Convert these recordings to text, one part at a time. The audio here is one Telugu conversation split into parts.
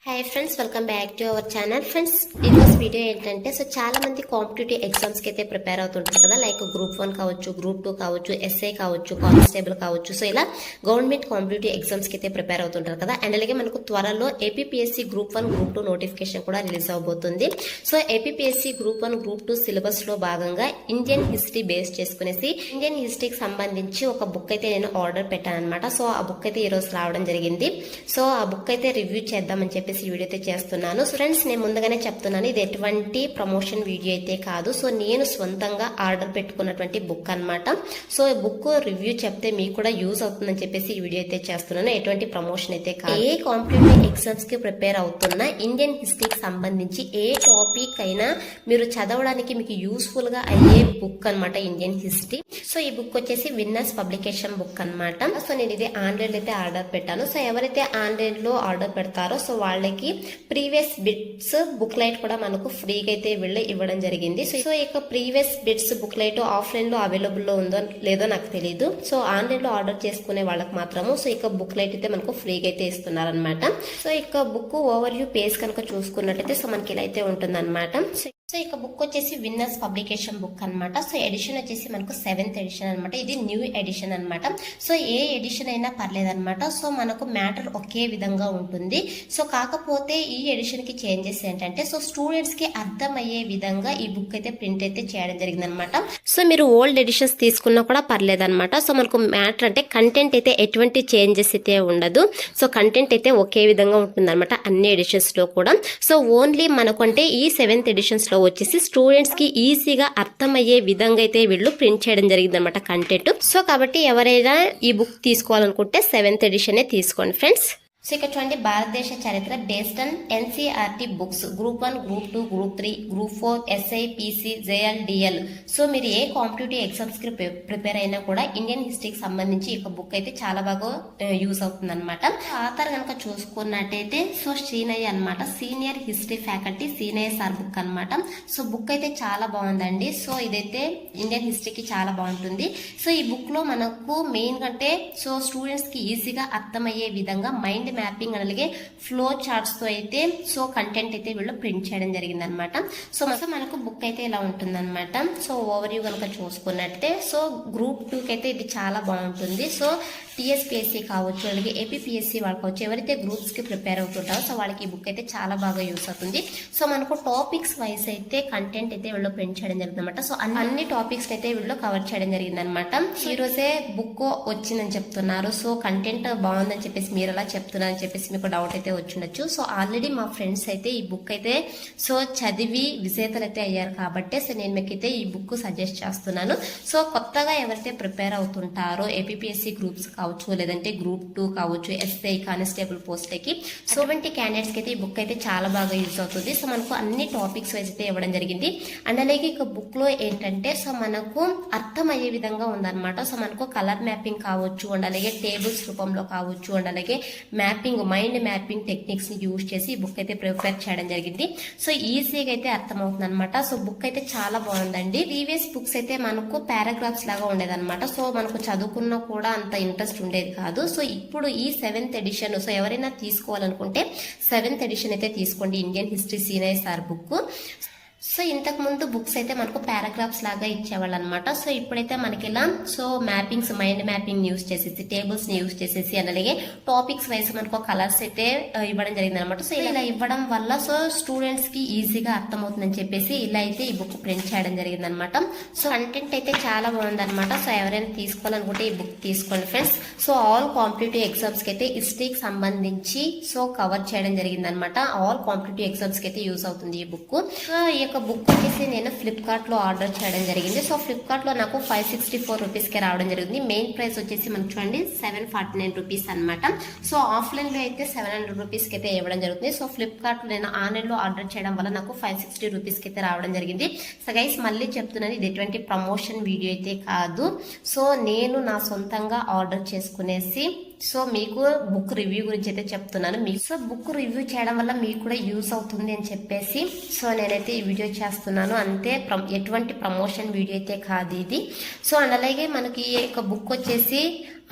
Hi friends, welcome back to our channel. Friends, ఈరోజు వీడియో ఏంటంటే చాలా మంది కాంపిటేటివ్ ఎగ్జామ్స్కి అయితే ప్రిపేర్ అవుతుంటారు కదా. లైక్ గ్రూప్ 1 కావచ్చు, గ్రూప్ 2 కావచ్చు, ఎస్ఐ కావచ్చు, కానిస్టేబుల్ కావచ్చు. సో ఇలా గవర్నమెంట్ కాంపిటేటివ్ ఎగ్జామ్స్కి అయితే ప్రిపేర్ అవుతుంటారు కదా. అండ్ అలాగే మనకు త్వరలో ఏపీపీఎస్సీ గ్రూప్ 1, గ్రూప్ 2 నోటిఫికేషన్ కూడా రిలీజ్ అవబోతుంది. సో ఏపీపీఎస్సీ గ్రూప్ 1, గ్రూప్ 2 సిలబస్లో భాగంగా ఇండియన్ హిస్టరీ బేస్ చేసుకునేసి ఇండియన్ హిస్టరీకి సంబంధించి ఒక బుక్ అయితే నేను ఆర్డర్ పెట్టాను అనమాట. సో ఆ బుక్ అయితే ఈరోజు రావడం జరిగింది. సో ఆ బుక్ అయితే రివ్యూ చేద్దామని చెప్పి వీడియో అయితే చేస్తున్నాను. ఫ్రెండ్స్, నేను ముందుగానే చెప్తున్నాను, ఇది ఎటువంటి ప్రమోషన్ వీడియో అయితే కాదు. సో నేను సొంతంగా ఆర్డర్ పెట్టుకున్నటువంటి బుక్ అనమాట. సో ఈ బుక్ రివ్యూ చెప్తే మీకు కూడా యూజ్ అవుతుందని చెప్పేసి ఈ వీడియో అయితే చేస్తున్నాను. ఎటువంటి ప్రమోషన్ అయితే కాదు. ఏ కాంపిటేటివ్ ఎగ్జామ్స్ కి ప్రిపేర్ అవుతున్నా ఇండియన్ హిస్టరీకి సంబంధించి ఏ టాపిక్ అయినా మీరు చదవడానికి మీకు యూస్ఫుల్ గా అయ్యే బుక్ అనమాట ఇండియన్ హిస్టరీ. సో ఈ బుక్ వచ్చేసి విన్నర్స్ పబ్లికేషన్ బుక్ అనమాట. సో నేను ఇది ఆన్లైన్ అయితే ఆర్డర్ పెట్టాను. సో ఎవరైతే ఆన్లైన్ లో ఆర్డర్ పెడతారో సో వాళ్ళకి ప్రీవియస్ బిట్స్ బుక్ లైట్ కూడా మనకు ఫ్రీగా అయితే వీళ్ళు ఇవ్వడం జరిగింది. సో ఇక previous bits book light offline లో అవైలబుల్ లో ఉందో లేదో నాకు తెలియదు. సో ఆన్లైన్ లో ఆర్డర్ చేసుకునే వాళ్ళకి మాత్రము సో ఇక బుక్ లైట్ అయితే మనకు ఫ్రీగా అయితే ఇస్తున్నారు అనమాట. సో ఇక బుక్ ఓవర్ వ్యూ పేజ్ కనుక చూసుకున్నట్టయితే సో మనకి ఇలా అయితే ఉంటుంది అనమాట. సో ఇక బుక్ వచ్చేసి విన్నర్స్ పబ్లికేషన్ బుక్ అనమాట. సో ఎడిషన్ వచ్చేసి మనకు 7th ఎడిషన్ అనమాట. ఇది న్యూ ఎడిషన్ అనమాట. సో ఏ ఎడిషన్ అయినా పర్లేదన్నమాట. సో మనకు మ్యాటర్ ఒకే విధంగా ఉంటుంది. సో కాకపోతే ఈ ఎడిషన్ కి చేంజెస్ ఏంటంటే సో స్టూడెంట్స్ కి అర్థమయ్యే విధంగా ఈ బుక్ అయితే ప్రింట్ అయితే చేయడం జరిగింది అనమాట. సో మీరు ఓల్డ్ ఎడిషన్స్ తీసుకున్నా కూడా పర్లేదన్నమాట. సో మనకు మ్యాటర్ అంటే కంటెంట్ అయితే ఎటువంటి చేంజెస్ అయితే ఉండదు. సో కంటెంట్ అయితే ఒకే విధంగా ఉంటుంది అనమాట అన్ని ఎడిషన్స్ లో కూడా. సో ఓన్లీ మనకు అంటే ఈ 7th ఎడిషన్స్ లో వచ్చేసి స్టూడెంట్స్ కి ఈజీగా అర్థమయ్యే విధంగా అయితే వీళ్ళు ప్రింట్ చేయడం జరిగింది అనమాట కంటెంట్. సో కాబట్టి ఎవరైనా ఈ బుక్ తీసుకోవాలనుకుంటే 7th ఎడిషన్ తీసుకోండి ఫ్రెండ్స్. సో ఇక్కడ చూడండి, భారతదేశ చరిత్ర based on NCERT books group 1, group 2, group 3, group 4, SI, PC, JL, DL. So మీరు ఏ కాంపిటేటివ్ ఎగ్జామ్స్ కి ప్రిపేర్ అయినా కూడా ఇండియన్ హిస్టరీకి సంబంధించి ఈ బుక్ అయితే చాలా బాగా యూజ్ అవుతుంది అనమాట. ఆథర్ కనుక చూసుకున్నట్టయితే సో శ్రీనయ్య అనమాట, senior history faculty, Seenayya sir book అనమాట. సో బుక్ అయితే చాలా బాగుందండి. సో ఇదైతే ఇండియన్ హిస్టరీకి చాలా బాగుంటుంది. సో ఈ బుక్ లో మనకు మెయిన్ అంటే సో స్టూడెంట్స్ కి ఈజీగా అర్థమయ్యే విధంగా మైండ్ మ్యాపింగ్ అలాగే ఫ్లో చార్ట్స్ తో అయితే సో కంటెంట్ అయితే వీళ్ళు ప్రింట్ చేయడం జరిగింది అనమాట. సో మనకు బుక్ అయితే ఇలా ఉంటుంది అనమాట. సో ఓవర్ వ్యూ కనుక చూసుకున్నట్టే సో గ్రూప్ 2 కి అయితే ఇది చాలా బాగుంటుంది. సో టీఎస్పీఎస్సీ కావచ్చు అలాగే ఏపీపీఎస్సీ వాళ్ళు కావచ్చు, ఎవరైతే గ్రూప్స్ కి ప్రిపేర్ అవుతుంటారో సో వాళ్ళకి ఈ బుక్ అయితే చాలా బాగా యూస్ అవుతుంది. సో మనకు టాపిక్స్ వైజ్ అయితే కంటెంట్ అయితే వీళ్ళు ప్రింట్ చేయడం జరిగింది అనమాట. సో అన్ని టాపిక్స్ అయితే వీళ్ళు కవర్ చేయడం జరిగింది అనమాట. ఈ రోజే బుక్ వచ్చిందని చెప్తున్నారు. సో కంటెంట్ బాగుందని చెప్పేసి మీరు ఎలా చెప్తున్నారు అని చెప్పేసి మీకు డౌట్ అయితే వచ్చిండొచ్చు. సో ఆల్రెడీ మా ఫ్రెండ్స్ అయితే ఈ బుక్ అయితే సో చదివి విజేతలు అయితే అయ్యారు కాబట్టి సో నేను మీకు అయితే ఈ బుక్ సజెస్ట్ చేస్తున్నాను. సో కొత్తగా ఎవరైతే ప్రిపేర్ అవుతుంటారో ఏపీపీఎస్సీ గ్రూప్స్ కావచ్చు లేదంటే గ్రూప్ 2 కావచ్చు, ఎస్ఐ, కానిస్టేబుల్ పోస్ట్కి సో 20 క్యాండిడేట్స్ కి అయితే ఈ బుక్ అయితే చాలా బాగా యూజ్ అవుతుంది. సో మనకు అన్ని టాపిక్స్ వైజ్ అయితే ఇవ్వడం జరిగింది. అండ్ అలాగే ఇక బుక్ లో ఏంటంటే సో మనకు అర్థమయ్యే విధంగా ఉందన్నమాట. సో మనకు కలర్ మ్యాపింగ్ కావచ్చు అండ్ అలాగే టేబుల్స్ రూపంలో కావచ్చు అండ్ అలాగే మైండ్ మ్యాపింగ్ టెక్నిక్స్ ని యూజ్ చేసి ఈ బుక్ అయితే ప్రిపేర్ చేయడం జరిగింది. సో ఈజీగా అయితే అర్థమవుతుంది అనమాట. సో బుక్ అయితే చాలా బాగుందండి. ప్రీవియస్ బుక్స్ అయితే మనకు పారాగ్రాఫ్స్ లాగా ఉండేదన్నమాట. సో మనకు చదువుకున్నా కూడా అంత ఇంట్రెస్ట్ ఉండేది కాదు. సో ఇప్పుడు ఈ 7th ఎడిషన్ సో ఎవరైనా తీసుకోవాలనుకుంటే 7th ఎడిషన్ అయితే తీసుకోండి, Indian history Seenayya sir book. So ఇంతకు ముందు బుక్స్ అయితే మనకు పారాగ్రాఫ్స్ లాగా ఇచ్చేవాళ్ళు అనమాట. సో ఇప్పుడైతే మనకి ఇలా so mappings mind mapping use చేసేసి టేబుల్స్ ని యూజ్ చేసేసి అలాగే టాపిక్స్ వైజ్ మనకు కలర్స్ అయితే ఇవ్వడం జరిగింది అనమాట. సో ఇలా ఇవ్వడం వల్ల సో స్టూడెంట్స్ కి ఈజీగా అర్థమవుతుందని చెప్పేసి ఇలా అయితే ఈ బుక్ ప్రింట్ చేయడం జరిగింది అనమాట. సో కంటెంట్ అయితే చాలా బాగుంది అనమాట. సో ఎవరైనా తీసుకోవాలనుకుంటే ఈ బుక్ తీసుకోండి friends. So all competitive exams కి అయితే హిస్టరీకి సంబంధించి సో కవర్ చేయడం జరిగింది అనమాట. ఆల్ కాంపిటేటివ్ ఎగ్జామ్స్ కి అయితే యూజ్ అవుతుంది ఈ బుక్. సో ఈ బుక్ వచ్చేసి నేను ఫ్లిప్కార్ట్ లో ఆర్డర్ చేయడం జరిగింది. సో ఫ్లిప్కార్ట్ లో నాకు 564 రూపీస్ కి రావడం జరిగింది. మెయిన్ ప్రైస్ వచ్చేసి మనకు చూడండి 749 రూపీస్ అనమాట. సో ఆఫ్లైన్ లో అయితే 700 రూపీస్ కి అయితే ఇవ్వడం జరుగుతుంది. సో ఫ్లిప్కార్ట్ లో నేను ఆన్లైన్ లో ఆర్డర్ చేయడం వల్ల నాకు 560 రూపీస్ కి అయితే రావడం జరిగింది. సో గైస్ మళ్ళీ చెప్తున్నాను, ఇది ఎటువంటి ప్రమోషన్ వీడియో అయితే కాదు. సో నేను నా సొంతంగా ఆర్డర్ చేసుకునేసి సో మీకు బుక్ రివ్యూ గురించి అయితే చెప్తున్నాను. సో బుక్ రివ్యూ చేయడం వల్ల మీకు కూడా యూస్ అవుతుంది అని చెప్పేసి సో నేనైతే ఈ వీడియో చేస్తున్నాను అంతే. ఎటువంటి ప్రమోషన్ వీడియో అయితే కాదు ఇది. సో అండ్ అలాగే మనకి ఈ యొక్క బుక్ వచ్చేసి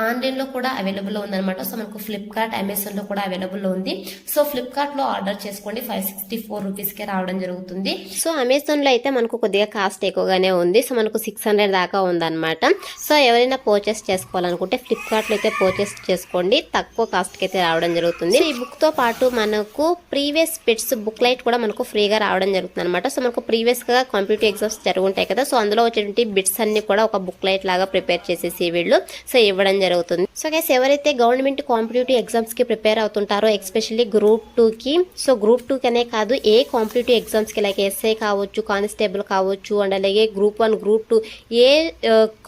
ఆన్లైన్లో కూడా అవైలబుల్లో ఉందన్నమాట. సో మనకు ఫ్లిప్కార్ట్, అమెజాన్లో కూడా అవైలబుల్లో ఉంది. సో ఫ్లిప్కార్ట్లో ఆర్డర్ చేసుకోండి, 564 రూపీస్కే రావడం జరుగుతుంది. సో అమెజాన్లో అయితే మనకు కొద్దిగా కాస్ట్ ఎక్కువగానే ఉంది. సో మనకు 600 దాకా ఉందన్నమాట. సో ఎవరైనా పర్చేస్ చేసుకోవాలనుకుంటే ఫ్లిప్కార్ట్లో అయితే పర్చేస్ చేసుకోండి, తక్కువ కాస్ట్కి అయితే రావడం జరుగుతుంది. ఈ బుక్తో పాటు మనకు ప్రీవియస్ బిట్స్ బుక్లైట్ కూడా మనకు ఫ్రీగా రావడం జరుగుతుంది అనమాట. సో మనకు ప్రీవియస్గా కాంపిటేటివ్ ఎగ్జామ్స్ జరుగుంటాయి కదా, సో అందులో వచ్చేటువంటి బిట్స్ అన్ని కూడా ఒక బుక్లైట్ లాగా ప్రిపేర్ చేసేసి వీళ్ళు సో ఇవ్వడం జరుగుతుంది. సో గైస్ ఎవరైతే గవర్నమెంట్ కాంపిటేటివ్ ఎగ్జామ్స్ కి ప్రిపేర్ అవుతుంటారో, ఎస్పెషల్లీ గ్రూప్ 2 కి, సో గ్రూప్ 2 కనే కాదు ఏ కాంపిటేటివ్ ఎగ్జామ్స్ కి లైక్ ఎస్ఐ కావచ్చు, కానిస్టేబుల్ కావచ్చు, అండ్ అలాగే గ్రూప్ 1, గ్రూప్ 2 ఏ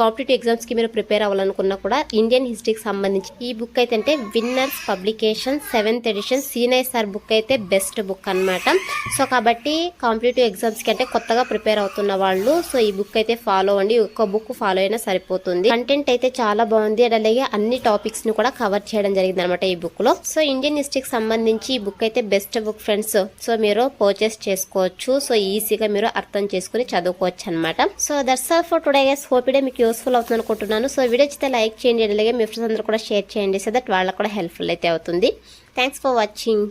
కాంపిటేటివ్ ఎగ్జామ్స్ కి మీరు ప్రిపేర్ అవ్వాలనుకున్నా కూడా ఇండియన్ హిస్టరీకి సంబంధించి ఈ బుక్ అయితే అంటే winners publication 7th edition senior sir book అయితే బెస్ట్ బుక్ అన్నమాట. సో కాబట్టి కాంపిటేటివ్ ఎగ్జామ్స్ కి అంటే కొత్తగా ప్రిపేర్ అవుతున్న వాళ్ళు సో ఈ బుక్ అయితే ఫాలో అండి, ఒక్క బుక్ ఫాలో అయినా సరిపోతుంది. కంటెంట్ అయితే చాలా బాగుంది, అండ్ అలాగే అన్ని టాపిక్స్ ని కూడా కవర్ చేయడం జరిగింది అనమాట ఈ బుక్ లో. సో ఇండియన్ హిస్టరీకి సంబంధించి ఈ బుక్ అయితే బెస్ట్ బుక్ ఫ్రెండ్స్. సో మీరు పర్చేస్ చేసుకోవచ్చు, సో ఈజీగా మీరు అర్థం చేసుకుని చదువుకోవచ్చు అనమాట. So that's all for today guys. Hope ఇడే మీకు యూస్ఫుల్ అవుతుంది అనుకుంటున్నాను. సో వీడియో అయితే లైక్ చేయండి, అలాగే మీ ఫ్రెండ్స్ అందరూ కూడా షేర్ చేయండి, సో దట్ వాళ్ళకు కూడా హెల్ప్ఫుల్ అయితే అవుతుంది. Thanks for watching.